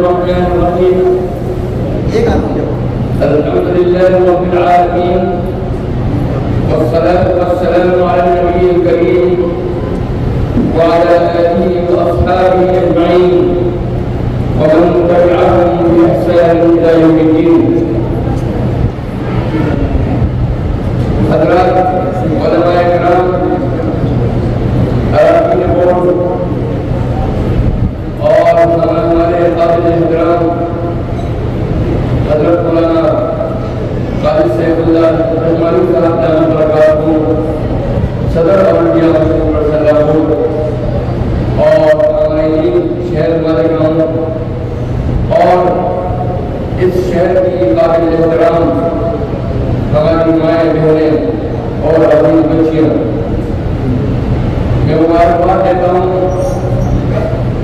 الرحمن الرحيم. الحمد لله رب العالمين، والصلاة والسلام على النبي الكريم وعلى آله وأصحابه أجمعين ومن تبعهم بإحسان إلى يوم الدين. حضرات علماء کرام، اراکین بورڈ اور ہمارے قابل احترام حضرت مولانا قاری سیف اللہ رحمانی صاحب دامت برکاتہ، صدر اولیا صلی اللہ علیہ وسلم اور عاملین شہر مالکان اور اس شہر کی قابل احترام ہماری مائیں بہنیں اور عظیم بچیاں، میں مبارکباد دیتا ہوں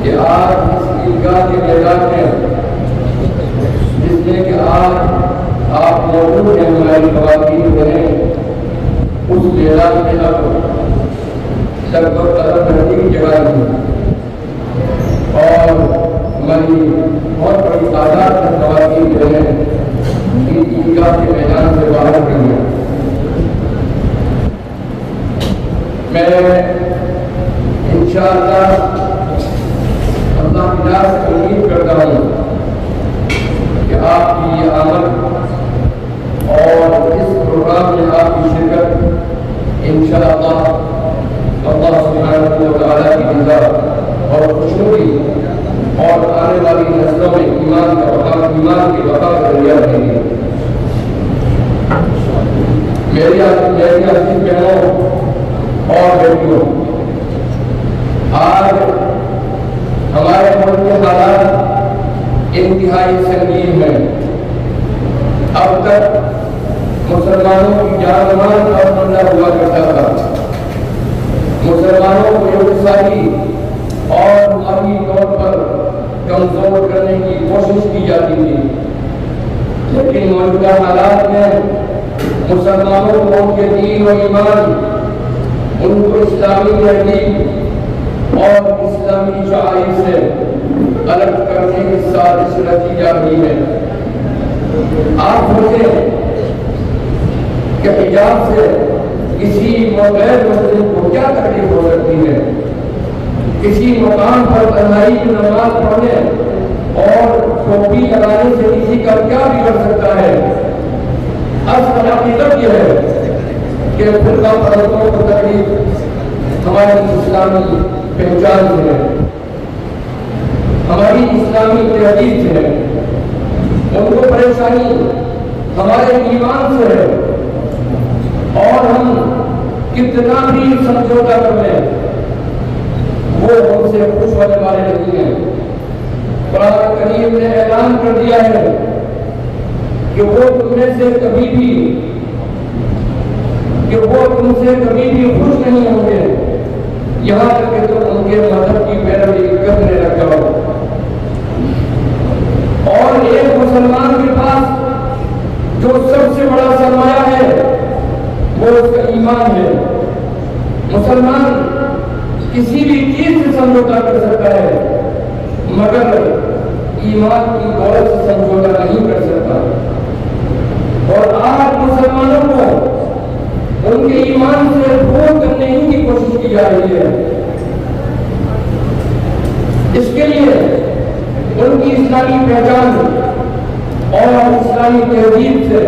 کہ آج اس عیدگاہ کے میدان میں جس میں کہ آج آپ موجود ہیں ہماری خواتین بہنیں، اس میدان میں اب لگ بھگ قدم رکھنے کی جگہ نہیں اور ہماری بہت بڑی تعداد میں خواتین بہنیں عیدگاہ کے میدان سے باہر گئی ہیں۔ میں انشاءاللہ اللہ کی راہ سے امید کرتا ہوں کہ آپ کی یہ آمد اور اس پروگرام میں آپ کی شرکت انشاءاللہ اللہ سبحانہ و تعالیٰ کی رضا اور خوشنودی اور آنے والی نسلوں میں ایمان کے وفا کا ذریعہ بنے گی۔ میری عزیز بہنوں اور بیٹیوں، آج ہمارے ملک کے حالات انتہائی سنگین ہیں۔ اب تک مسلمانوں کی جان مال اور مندہ ہوا کرتا تھا، مسلمانوں کو اقتصادی اور مالی طور پر کمزور کرنے کی کوشش کی جاتی تھی، لیکن موجودہ حالات میں مسلمانوں کو ان کے دین و ایمان، ان کو اسلامی تہذیب اور اسلامی شعائر سے الگ کرنے کی سازش رچی جا رہی ہے۔ آپ سوچیں کہ حجاب سے کسی غیر مسلم کو کیا تکلیف ہو سکتی ہے؟ کسی مقام پر تنہائی کی نماز پڑھنے اور ٹوپی لگانے سے کسی کا کیا بگڑ سکتا ہے؟ اصل حقیقت یہ ہے کہ فرقہ پرستوں کو تکلیف ہماری اسلامی پہچان سے ہے، ہماری اسلامی تہذیب سے ہے، ان کو پریشانی ہمارے ایمان سے ہے، اور ہم کتنا بھی سمجھوتا کر لیں وہ ہم سے خوش ہونے والے نہیں ہیں۔ قرآن کریم نے اعلان کر دیا ہے کہ وہ تم سے کبھی بھی خوش نہیں ہوں گے یہاں تک کہ تم ان کے مذہب کی پیروی کرنے لگ جاؤ۔ اور ایک مسلمان کے پاس جو سب سے بڑا سرمایہ ہے وہ اس کا ایمان ہے۔ مسلمان کسی بھی چیز سے سمجھوتا کر سکتا ہے مگر ایمان کی دولت سے سمجھوتا نہیں کر سکتا۔ اور آج مسلمانوں کو ان کے ایمان سے دور کرنے ہی کی کوشش کی جا رہی ہے۔ اس کے لیے ان کی اسلامی پہچان اور اسلامی تہذیب سے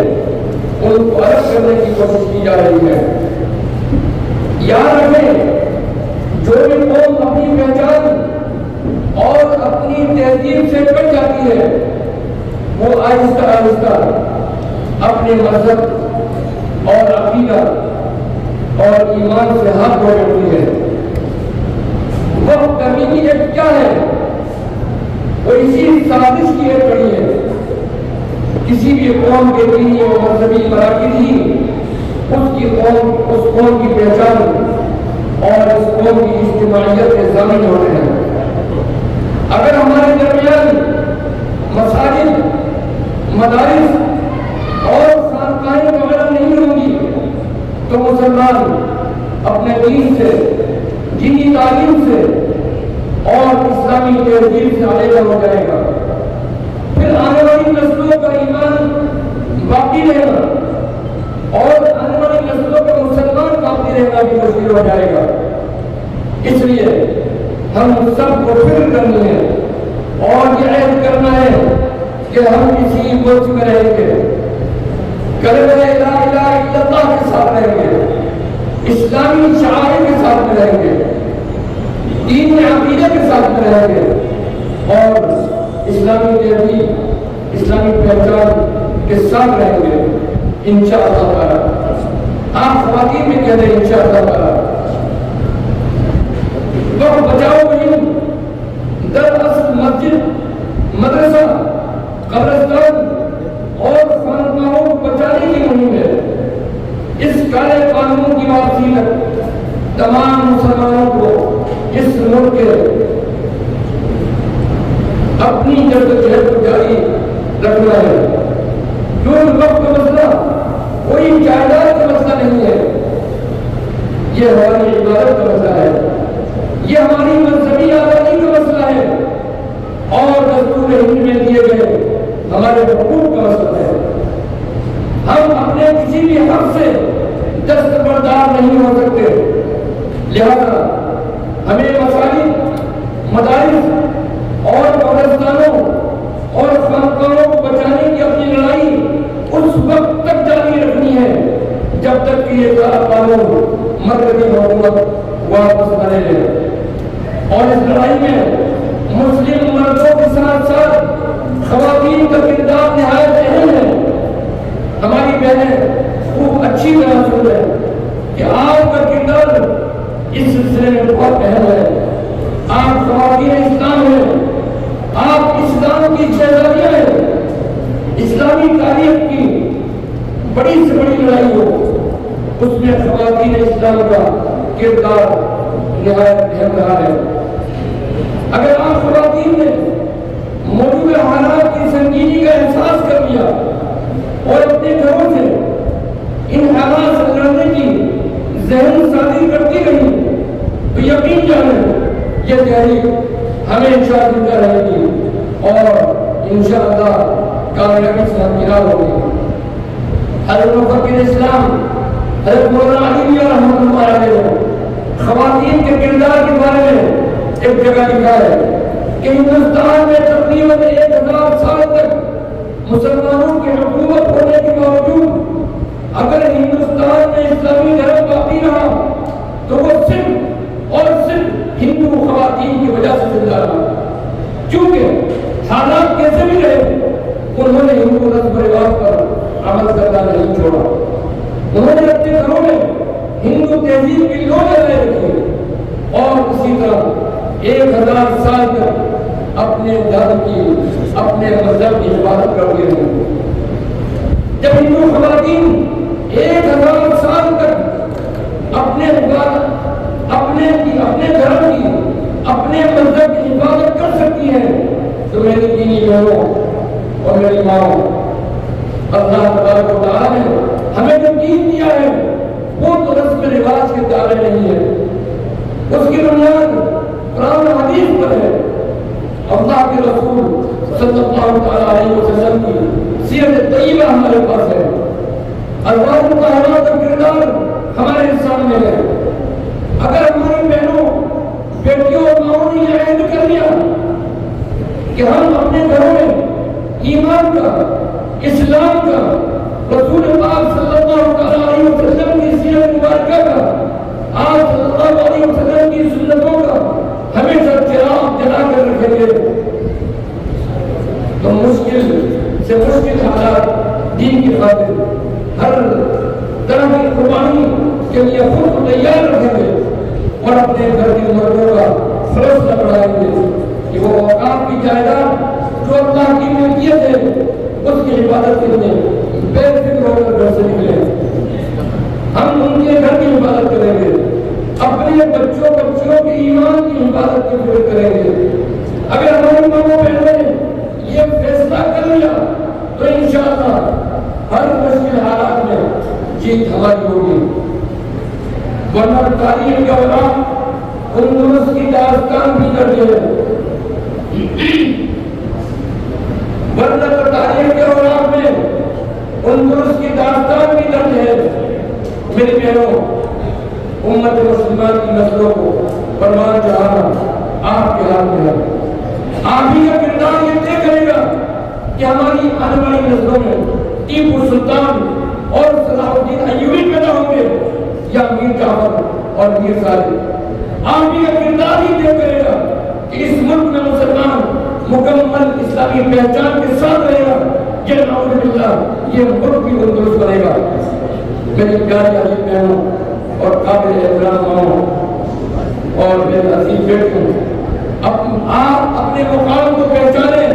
ان کو الگ کرنے کی کوشش کی جا رہی ہے۔ یاد رکھیں، جو بھی قوم اپنی پہچان اور اپنی تہذیب سے کٹ جاتی ہے وہ آہستہ آہستہ اپنے مذہب اور عقیدہ اور ایمان سے ہاتھ دھو لیتی ہے۔ وقت تحریکی ایک کیا ہے؟ وہ اسی سازش کی ایک کڑی ہے۔ کسی بھی قوم کے دینی اور مذہبی مراکز ہی اس قوم کی پہچان اور اس قوم کی اجتماعیت کے ضامن ہوتے ہیں۔ اگر ہمارے درمیان مساجد، مدارس اور خانقاہیں وغیرہ نہیں ہوں گی تو مسلمان اپنے دین سے، دینی تعلیم سے اور اسلامی تہذیب سے علیحدہ ہو جائے گا۔ آنے والی نسلوں کا ایمان باقی رہنا اور آنے والی نسلوں کا مسلمان باقی رہنا بھی مشکل ہو جائے گا۔ اس لیے ہم سب کو فکر کرنی ہے اور یہ عہد کرنا ہے کہ ہم اسی ملک میں رہیں گے، کلمہ لا الہ الا اللہ کے ساتھ رہیں گے، اسلامی شعائر کے ساتھ میں رہیں گے، دین عقیدے کے ساتھ میں رہیں گے اور اسلامی تہذیب، اسلامی پہچان کے ساتھ رہیں گے انشاءاللہ تعالی۔ آپ خواتین میں کہہ رہے ہیں انشاءاللہ تعالی۔ وقت بچاؤ مہم دراصل مسجد، مدرسہ، قبرستان اور خانقاہوں کو بچانے کی مہم ہے۔ اس کالے قانون کی واپسی تک تمام مسلمانوں کو اس ملک کے اپنی جدوجہد کو جاری رکھنا ہے۔ کیوں وقت کا مسئلہ کوئی جائیداد کا مسئلہ نہیں ہے، یہ ہماری عبادت کا مسئلہ ہے، یہ ہماری مذہبی آزادی کا مسئلہ ہے اور دستور ہند میں دیے گئے ہمارے حقوق کا مسئلہ ہے۔ ہم اپنے کسی بھی حق سے دستبردار نہیں ہو سکتے، لہذا ہمیں مساجد، مدارس اور قبرستانوں اور خانقاہوں کو بچانے کی اپنی لڑائی اس وقت تک جاری رکھنی ہے جب تک کہ یہ قانون مرکزی حکومت واپس نہ لے لے۔ اور اس لڑائی میں مسلم مردوں کے ساتھ ساتھ خواتین کا کردار نہایت اہم ہے۔ ہماری بہنیں خوب اچھی طرح سن رہے ہیں کہ آپ کا کردار اس سلسلے میں بہت اہم ہے۔ آپ خواتین اسلام ہیں، آپ اسلام کی شہزادیاں ہیں۔ اسلامی تاریخ کی بڑی سے بڑی لڑائی ہو، اس میں خواتین اسلام کا کردار نہایت اہم رہا ہے۔ اگر آپ خواتین نے موجودہ حالات کی سنگینی کا احساس کر لیا اور اپنے گھروں سے ان حالات سے لڑنے کی ذہن سازی کرتی رہی تو یقین جانیں یہ تحریک ہمیشہ زندہ رہے گی اور انشاءاللہ کامیابی سے ہمکنار ہوگی۔ حضرت مفکر اسلام حضرت مولانا علی میاں رحمۃ اللہ علیہ خواتین کے کردار کے بارے میں ایک جگہ لکھا ہے کہ ہندوستان میں تقریباً 1000 سال تک مسلمانوں کی حکومت ہونے کے باوجود اگر ہندوستان میں اسلامی دھرم باقی رہا تو وہ صرف اور صرف ہندو خواتین کی وجہ سے زندہ رہا، کیونکہ حالات کیسے بھی رہے انہوں نے ہندو رسم و رواج پر عمل کرنا نہیں چھوڑا۔ انہوں نے اپنے گھروں میں ہندو تہذیب کی لو جلائے رکھی اور اسی طرح 1000 سال تک اپنے دھرم کی، اپنے مذہب کی حفاظت کرتے رہے۔ جب ہندو خواتین 1000 سال تک اپنے دھرم کی، اپنے مذہب کی حفاظت کر سکتی ہیں تو میری دینی بہنوں اور میری ماں، اللہ تبارک و تعالیٰ نے ہمیں جو دین دیا ہے وہ تو رسم رواج کے دائرے نہیں ہے، اس کی بنیاد قرآن و حدیث پر ہے۔ اللہ کے رسول صلی اللہ علیہ وسلم کی سیرت طیبہ ہمارے پاس ہے، ازواج مطہرات کا کردار ہمارے سامنے ہے۔ اگر ہماری بہنوں، بیٹیوں اور ماؤں نے یہ عہد کر لیا کہ ہم اپنے گھروں میں ایمان کا، اسلام کا، رسول پاک صلی اللہ علیہ وسلم کی سیرت مبارکہ کا، آپ صلی اللہ علیہ وسلم کی سنتوں کا ہمیشہ چراغ جلا کر رکھیں گے تو مشکل سے مشکل حالات دین کی خاطر ہر طرح کی قربانی کے لیے خود کو تیار رکھیں گے اور اپنے گھر کی مردوں کا فیصلہ بڑھائیں گے کہ وہ اوقات کی جائیداد جو اللہ کی ملکیت ہے اس کی حفاظت کے لیے بے فکر ہو کر گھر سے نکلے۔ ہم ان کے گھر کی حفاظت کریں گے، اپنے بچوں بچیوں کے ایمان کی حفاظت کی فکر کریں گے۔ اگر ہماری ماں بہنوں نے یہ فیصلہ کر لیا تو انشاءاللہ ہر مشکل حالات میں جیت ہماری ہوگی، ورنہ تاریخ کے علماء اندلس کی داستان بھی کرتے ہیں، ورنہ اندلس کی داستان بھی درج ہے۔ میری بہنوں، امت مسلمہ کی نسلوں کو پروان چڑھانا آپ کے ہاتھ میں ہے۔ آپ ہی کا کردار یہ طے کرے گا کہ ہماری آنے والی نسلوں میں ٹیپو سلطان اور صلاح الدین ایوبی پیدا ہوں گے یا میر جعفر اور میر صالح۔ آپ ہی کا کردار ہی طے کرے گا کہ اس ملک میں مسلمان مکمل اسلامی پہچان کے ساتھ رہے گا یا نعوذ باللہ یہ ملک بھی اندلس بنے گا۔ میری پیاری عزیز بہنوں اور قابل احترام ماؤں اور میرے عزیز بیٹوں، آپ اپنے مقام کو پہچانیں،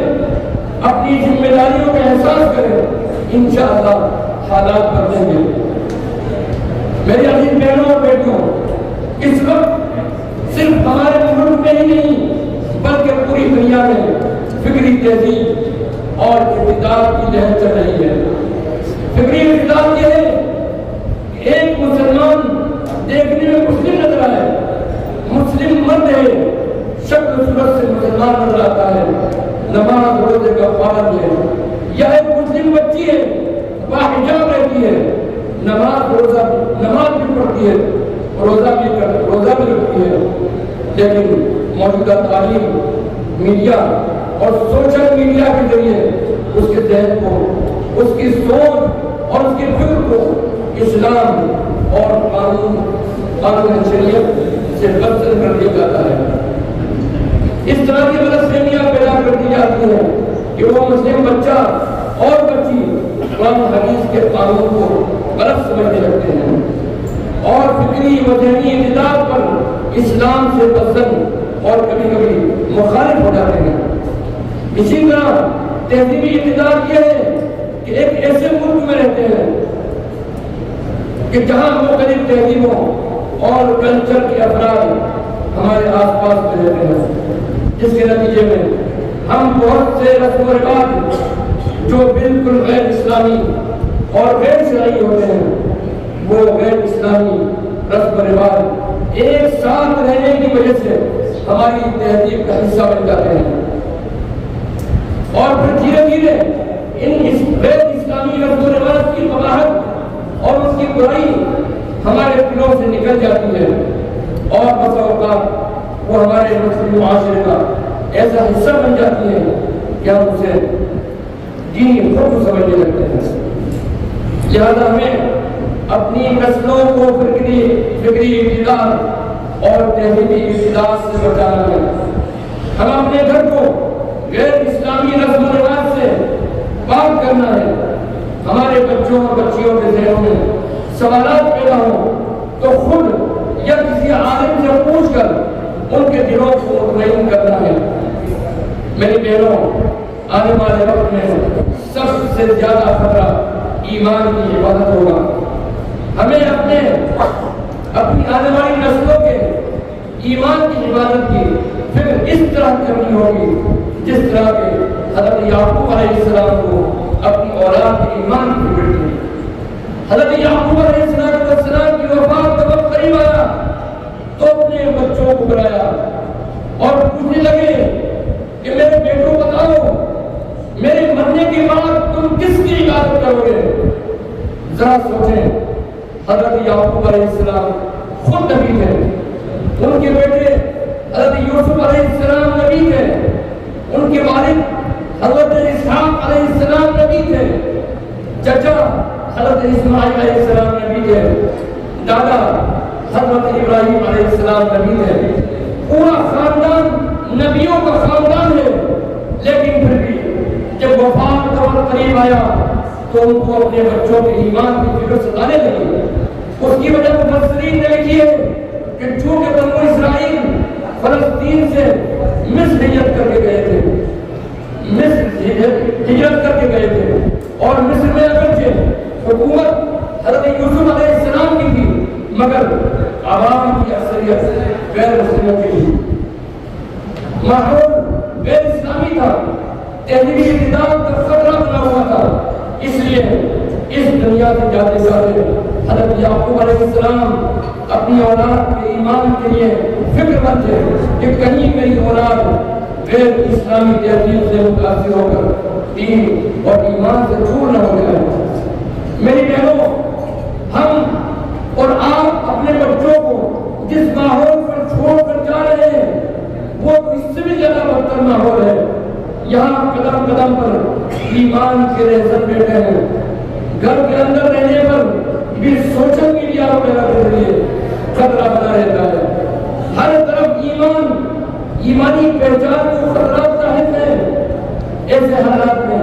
اپنی ذمہ داریوں کا احساس کریں، انشاءاللہ حالات بدلیں گے۔ میری عزیز بہنوں اور بیٹوں، اس وقت صرف ہمارے ملک میں ہی نہیں بلکہ پوری دنیا میں فکری تہذیب اور اقتدار کی لہر چل رہی ہے۔ فکری اقتدار یہ ہے کہ ایک مسلمان دیکھنے میں مسلم نظر آئے، مسلم مرد ہے، شکل و صورت سے مسلمان نظر آتا ہے، نماز روزے کا پابند ہے، یا ایک مسلم بچی ہے باحجاب رہتی ہے، نماز بھی پڑھتی ہے، روزہ بھی رکھتی ہے، لیکن موجودہ تعلیم، میڈیا اور سوشل میڈیا کے ذریعے اس کے ذہن کو، اس کی سوچ اور اس کی فکر کو اسلام اور قانون شریعت سے بدتر کر دیا جاتا ہے۔ اس طرح کی غلط فہمیاں پیدا کر دی جاتی ہیں کہ وہ مسلم بچہ اور بچی قرآن حدیث کے قانون کو غلط سمجھنے لگتے ہیں اور فکری و ذہنی اعتدال پر اسلام سے پسند اور کبھی کبھی مخالف ہو جاتے ہیں۔ اسی طرح تہذیبی اعتدال یہ ہے کہ ایک ایسے ملک میں رہتے ہیں کہ جہاں مختلف تہذیبوں اور کلچر کے افراد ہمارے آس پاس میں رہتے ہیں، جس کے نتیجے میں ہم بہت سے رسم و رواج جو بالکل غیر اسلامی اور غیر شرعی ہوتے ہیں، وہ غیر اسلامی رسم و رواج ایک ساتھ رہنے کی وجہ سے ہماری تہذیب کا حصہ بن جاتے ہیں، اور پھر دھیرے دھیرے ان غیر اسلامی رسم و رواج کی قباحت اور اس کی برائی ہمارے دلوں سے نکل جاتی ہے، اور بسا اوقات وہ ہمارے مسلم معاشرے کا ایسا حصہ بن جاتی ہے کہ ہم اسے دینی حکم سمجھنے لگتے ہیں۔ لہذا ہمیں اپنی نسلوں کو فکری اعتدال اور تہذیبی اعتدال سے بچانا ہے۔ ہم اپنے گھر کو غیر اسلامی رسم و رواج سے پاک کرنا ہے۔ ہمارے بچوں اور بچیوں کے ذہنوں میں سوالات پیدا ہوں تو خود یا کسی عالم سے پوچھ کر ان کے دلوں کو مطمئن کرنا ہے۔ میری بہنوں، آنے والے وقت میں سب سے زیادہ خطرہ ایمان کی حفاظت ہوگا۔ ہمیں اپنی آنے والی نسلوں کے ایمان کی حفاظت کی پھر اس طرح کرنی ہوگی جس طرح کے حضرت یعقوب علیہ السلام کو اپنی اولاد کے ایمان کی فکر تھی۔ حضرت یعقوب علیہ السلام کی وفات کا وقت قریب آیا تو اپنے بچوں کو بلایا اور پوچھنے لگے کہ میرے بیٹوں بتاؤ، میرے مرنے کے بعد تم کس کی عبادت کرو گے؟ ذرا سوچیں، حضرت یعقوب علیہ السلام خود نبی تھے، ان کے بیٹے حضرت یوسف علیہ السلام نبی تھے، ان کے والد حضرت اسحاق علیہ السلام نبی تھے، چچا حضرت اسماعیل علیہ السلام نبی تھے، دادا حضرت ابراہیم علیہ السلام نبی تھے۔ پورا خاندان نبیوں کا خاندان ہے، لیکن پھر بھی جب وفات کا وقت قریب آیا تو ان کو اپنے بچوں کے ایمان کی فکر ستانے لگی۔ اس کی وجہ مفسرین نے لکھی ہے کہ چونکہ بنو اسرائیل فلسطین سے مصر ہجرت کر کے گئے تھے، اور مصر میں اگرچہ حکومت حضرت یوسف علیہ السلام کی تھی مگر عوام کی اکثریت غیر مسلموں کی تھی، ماحول غیر اسلامی تھا، تہذیبی اعتدال کا خطرہ بنا ہوا تھا۔ اس لیے اس دنیا سے جاتے جاتے حضرت یعقوب علیہ السلام اپنی اولاد کے ایمان کے لیے فکر مند تھے کہ کہیں میری اولاد غیر اسلامی تہذیب سے متاثر ہو کر دین اور ایمان سے دور نہ ہو جائے۔ میری بہنوں، ہم اور آپ اپنے بچوں کو جس ماحول پر چھوڑ کر جا رہے ہیں وہ اس سے بھی زیادہ بدتر ماحول ہے۔ یہاں قدم قدم پر ایمان کے رہزن بیٹھے ہیں۔ گھر کے اندر رہنے پر بھی سوشل میڈیا وغیرہ کے ذریعے خطرہ بنا رہتا ہے۔ ہر طرف ایمانی پہچان کو خطرات ظاہر ہے۔ ایسے حالات میں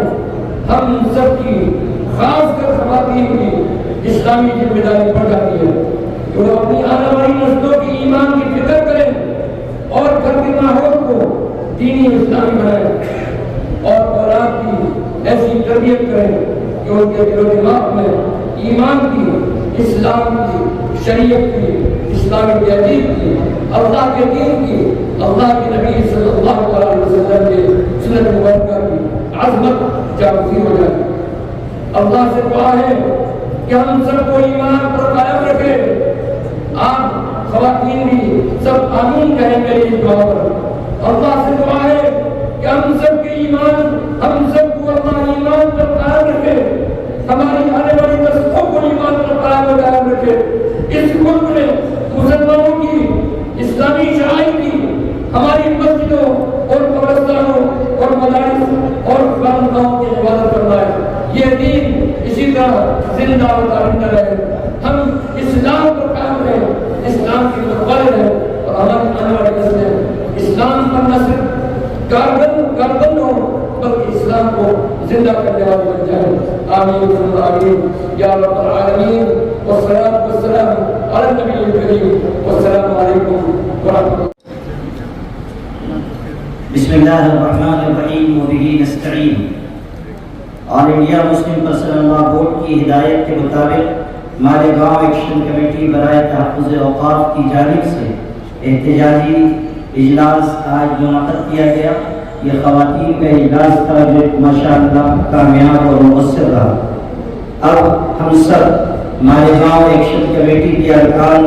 ہم سب کی، خاص کر خواتین کی اسلامی ذمہ داری پڑ جاتی ہے کہ وہ اپنی آنے والی نسلوں کی ایمان کی فکر کریں اور گھر کے ماحول کو دینی اسلامی بنائیں اور اولاد کی ایسی تربیت کریں کہ ان کے دل و دماغ میں ایمان کی، اسلام کی، شریعت کی، اسلامی تہذیب کی، اللہ کے دین کی، اللہ کے نبی صلی اللہ علیہ وسلم کے سنت مبارکہ کی عظمت جاگزی ہو جائے۔ اللہ سے دعا ہے کہ ہم سب کو ایمان پر قائم رکھے۔ آپ خواتین بھی سب آمین کہیں میری اس دعا پر۔ اللہ سے دعا ہے کہ ہم سب کے ایمان، ہم سب کو اللہ ایمان پر قائم رکھے، ہماری آنے والی نسلوں کو ایمان پر قائم رکھے۔ اس ملک میں مسلمانوں کی، اسلامی شعائر کی، ہماری مسجدوں اور قبرستانوں اور مدارس اور خانقاہوں کی حفاظت فرمائے۔ یہ دین اسی طرح زندہ و زندہ رہے، ہم اسلام پر قائم رہیں، اسلام کی مقبول ہے اور ہماری آنے والی نسلیں اسلام پر نہ صرف کاربند ہو بلکہ اسلام کو زندہ کرنے والی بن جائیں۔ آمین ثم آمین یا رب العالمین، والصلاة والسلام علی النبی الکریم، والسلام علیکم ورحمۃ اللہ۔ بسم اللہ الرحمن الرحیم وبہ نستعین۔ All India Muslim Personal Law Board کی ہدایت کے مطابق مالیگاؤں ایکشن کمیٹی برائے تحفظ اوقاف کی جانب سے احتجاجی اجلاس آج منعقد کیا گیا۔ یہ خواتین کا اجلاس تھا جو ماشاءاللہ کامیاب اور مؤثر رہا۔ اب ہم سب مالیگاؤں ایکشن کمیٹی کے ارکان،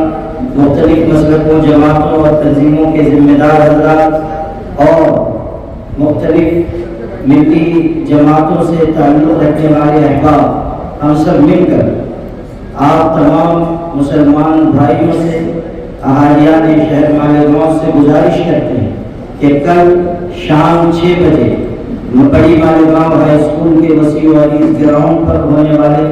مختلف مسلکوں، جماعتوں اور تنظیموں کے ذمہ دار حضرات اور مختلف ملی جماعتوں سے تعلق رکھنے والے احباب، ہم سب مل کر آپ تمام مسلمان بھائیوں سے، اہالیان شہر مالیگاؤں سے گزارش کرتے ہیں کہ کل شام 6 بجے بڑی مالیگاؤں ہائی اسکول کے وسیع و عریض گراؤنڈ پر ہونے والے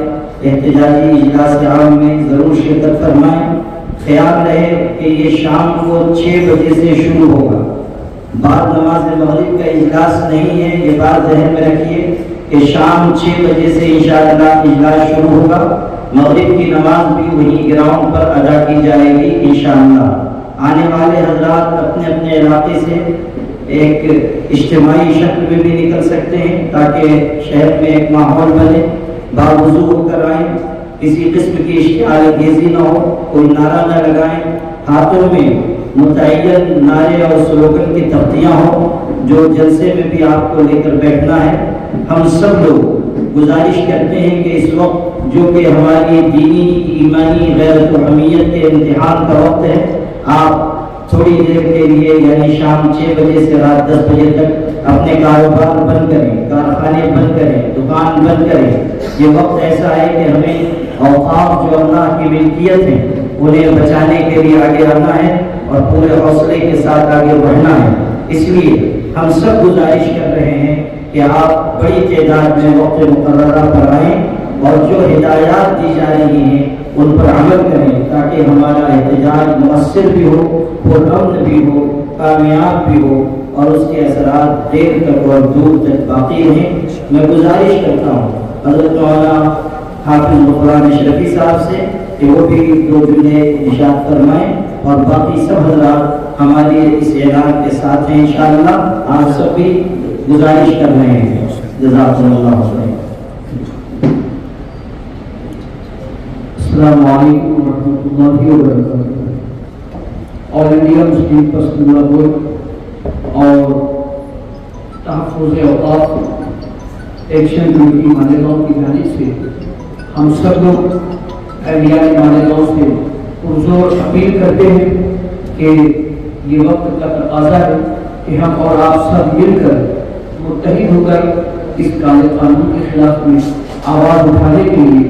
احتجاجی اجلاس عام میں ضرور شرکت فرمائیں۔ خیال رہے کہ یہ شام کو 6 بجے سے شروع ہوگا، بعد نماز مغرب کا اجلاس نہیں ہے، یہ بات ذہن میں رکھیے کہ شام 6 بجے سے انشاءاللہ اجلاس شروع ہوگا۔ مغرب کی نماز بھی وہی گراؤنڈ پر ادا کی جائے گی انشاءاللہ۔ آنے والے حضرات اپنے اپنے علاقے سے ایک اجتماعی شکل میں بھی نکل سکتے ہیں تاکہ شہر میں ایک ماحول بنے، باوضو ہو کر آئیں، کسی قسم کی اشتعال انگیزی نہ ہو، کوئی نعرہ نہ لگائیں، ہاتھوں میں متعین نعرے اور سلوگن کی تختیاں ہوں جو جلسے میں بھی آپ کو لے کر بیٹھنا ہے۔ ہم سب لوگ گزارش کرتے ہیں کہ اس وقت جو کہ ہماری دینی، ایمانی غیرت و حمیت کے امتحان کا وقت ہے، آپ تھوڑی دیر کے لیے یعنی شام 6 بجے سے رات 10 بجے تک اپنے کاروبار بند کریں، کارخانے بند کریں، دکان بند کریں۔ یہ وقت ایسا ہے کہ ہمیں اوقاف جو اللہ کی ملکیت ہے انہیں بچانے کے لیے آگے آنا ہے اور پورے حوصلے کے ساتھ آگے بڑھنا ہے۔ اس لیے ہم سب گزارش کر رہے ہیں کہ آپ بڑی تعداد میں وقت مقررہ پر آئیں اور جو ہدایات دی جا رہی ہیں ان پر عمل کریں تاکہ ہمارا احتجاج مؤثر بھی ہو، پرامن بھی ہو، کامیاب بھی ہو اور اس کے اثرات دیر تک اور دور تک باقی رہیں۔ میں گزارش کرتا ہوں حضرت مولانا حافظ غفران اشرفی صاحب سے کہ وہ بھی 2 جملے ارشاد فرمائیں اور باقی سب حضرات ہمارے اس اعلان کے ساتھ ہیں انشاءاللہ۔ آپ سب بھی گزارش کر رہے ہیں۔ جزاکم اللہ خیر۔ السلام علیکم ورحمۃ اللہ وبرکاتہ۔ All India Muslim Personal Law Board اور تحفظ اوقاف ایکشن کمیٹی مالیگاؤں کی جانب سے ہم سب لوگ اہلیان مالیگاؤں سے پرزور اپیل کرتے ہیں کہ یہ وقت کا تقاضا ہے کہ ہم اور آپ سب مل کر متحد ہو کر اس کالے قانون کے خلاف میں آواز اٹھانے کے لیے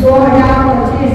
2025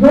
2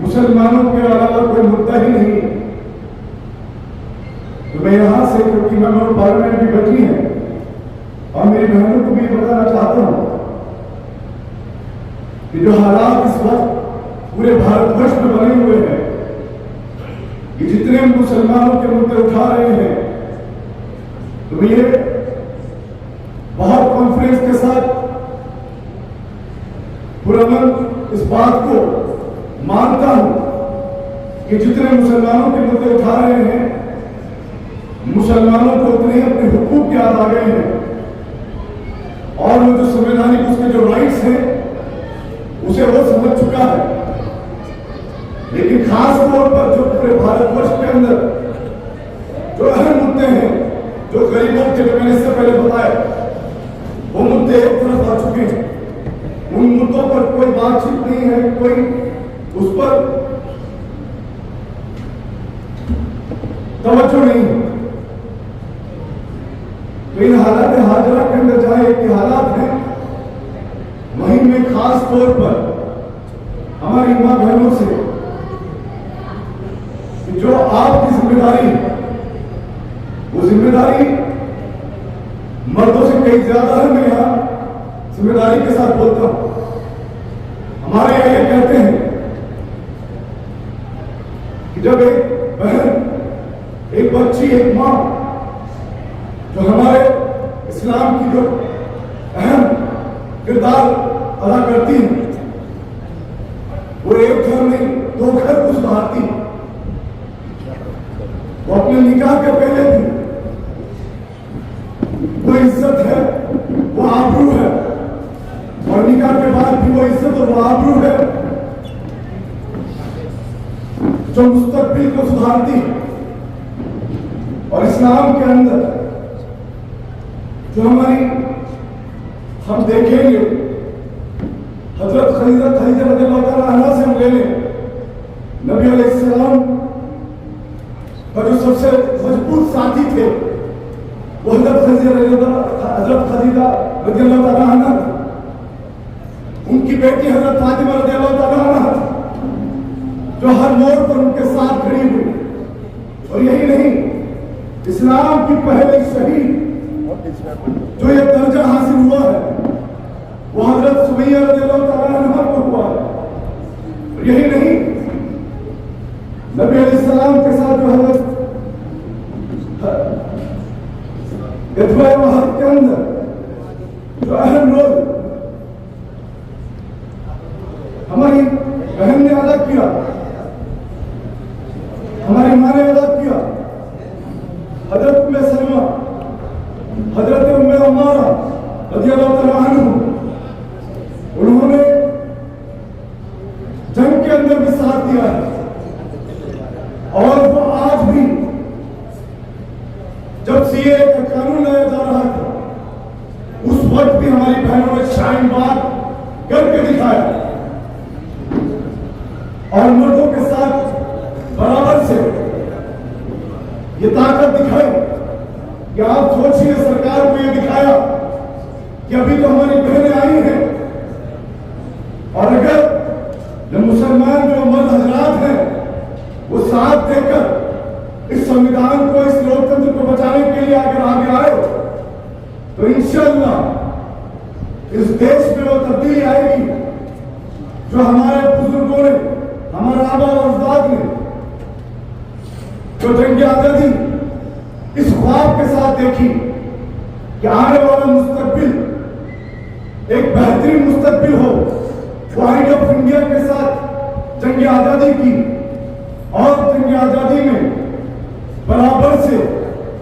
مسلمانوں کے علاوہ کوئی مدعا ہی نہیں. تو میں یہاں سے کیونکہ ممبر پارلیمنٹ بھی بیٹھی ہیں اور میری بہنوں کو بھی یہ بتانا چاہتا ہوں کہ جو حالات اس وقت پورے بھارت ورش میں بنے ہوئے ہیں، یہ جتنے مسلمانوں کے مدعے اٹھا رہے ہیں، تو میں یہ بہت کانفیڈنس کے ساتھ پرامن اس بات کو مانتا ہوں کہ جتنے مسلمانوں کے مدعے اٹھا رہے ہیں، مسلمانوں کو اتنے اپنے حقوق یاد آ گئے ہیں اور وہ جو سنویدھانک اس کے جو رائٹس ہیں اسے وہ سمجھ چکا ہے. لیکن خاص طور پر جو پورے بھارت ورش کے اندر جو اہم مدعے ہیں، جو غریبوں کے جو میں نے اس سے پہلے بتایا، وہ مدعے ایک طرف آ چکے ہیں. ان مدعوں پر کوئی بات چیت نہیں ہے، کوئی اس پر توجہ نہیں ہے. تو ان حالات حاضرہ کے اندر جہاں ایک حالات ہیں، وہیں میں خاص طور پر ہماری ماں بہنوں سے جو آپ کی ذمہ داری ہے، وہ ذمہ داری مردوں سے کئی زیادہ ہے. میں یہاں ذمہ داری کے ساتھ بولتا ہوں. ہمارے یہاں یہ کہتے ہیں کہ جب ایک بہن، ایک بچی، ایک ماں جو ہمارے اسلام کی جو اہم کردار ادا کرتی ہے، وہ ایک گھر نہیں 2 گھر کو سدھارتی ہے. وہ اپنے نکاح کے پہلے بھی وہ عزت ہے، وہ آبرو ہے، اور نکاح کے بعد بھی وہ عزت اور وہ آبرو ہے جو مستقبل کو سدھارتی ہے. اور اسلام کے اندر جو ہم دیکھیں گے، حضرت خدیجہ رضی اللہ تعالیٰ عنہا سے ہم لے لیں، نبی علیہ السلام کا جو سب سے مضبوط ساتھی تھے وہ حضرت خدیجہ رضی اللہ تعالیٰ عنہا تھی. ان کی بیٹی حضرت فاطمہ رضی اللہ تعالیٰ عنہا تھی جو ہر موڑ پر ان کے ساتھ کھڑی ہوئی. اور یہی نہیں، اسلام کی پہلے شہید جو یہ درجہ حاصل ہوا ہے وہ حضرت سمیہ رضی اللہ تعالیٰ عنہا کو ہوا ہے. اور یہی نہیں، نبی علیہ السلام کے ساتھ جو حضرت غزوہ احد کے اندر جو اہم رول ہماری بہن نے ادا کیا، ہماری ماں نے ادا کیا، حضرت ام سلمہ، حضرت ام عمارہ رضی اللہ تعالیٰ عنہ، انہوں نے جنگ کے اندر بھی ساتھ دیا ہے. اور وہ آج بھی جب سی اے کا قانون لایا جا رہا تھا، اس وقت بھی ہماری بہنوں نے شائن بات کر کے دکھایا اور مردوں کے ساتھ برابر سے یہ طاقت دکھائی کہ آپ سوچیے، سرکار کو یہ دکھایا کہ ابھی تو ہماری بہنیں آئی ہیں، اور اگر جو مسلمان جو مرد حضرات ہیں وہ ساتھ دے کر اس سنویدھان کو، اس لوکتنتر کو بچانے کے لیے اگر آگے آئے تو انشاءاللہ اس دیش میں وہ تبدیلی آئے گی جو ہمارے بزرگوں نے، ہمارے آبا و اجداد نے جو جنگ آزادی اس خواب کے ساتھ دیکھی کہ آنے والا مستقبل ایک بہترین مستقبل ہو. پوائنٹ آف انڈیا کے ساتھ جنگ آزادی کی اور جنگ آزادی میں برابر سے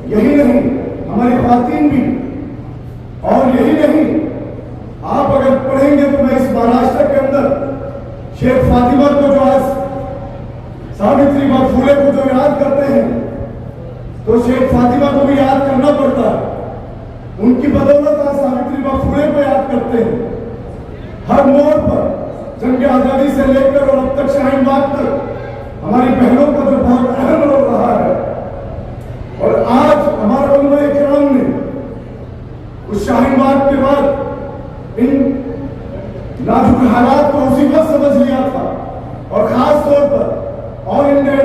یہی نہیں ہماری خواتین بھی، اور یہی نہیں آپ اگر پڑھیں گے تو میں اس مہاراشٹر کے اندر شیخ فاطمہ کو جو آج ساوتری بائی پھولے کو جو یاد کرتے ہیں تو شیخ فاطمہ کو بھی یاد کرنا پڑتا ہے. ان کی بدولت آج ساوتری بائی پھولے کو یاد کرتے ہیں. ہر موڑ پر جنگ آزادی سے لے کر اور اب تک شاہین باغ تک ہماری بہنوں کا جو بہت اہم رول رہا ہے. اور آج ہمارے علماء کرام نے اس شاہین باغ کے بعد ان نازک حالات کو اسی وقت سمجھ لیا تھا، اور خاص طور پر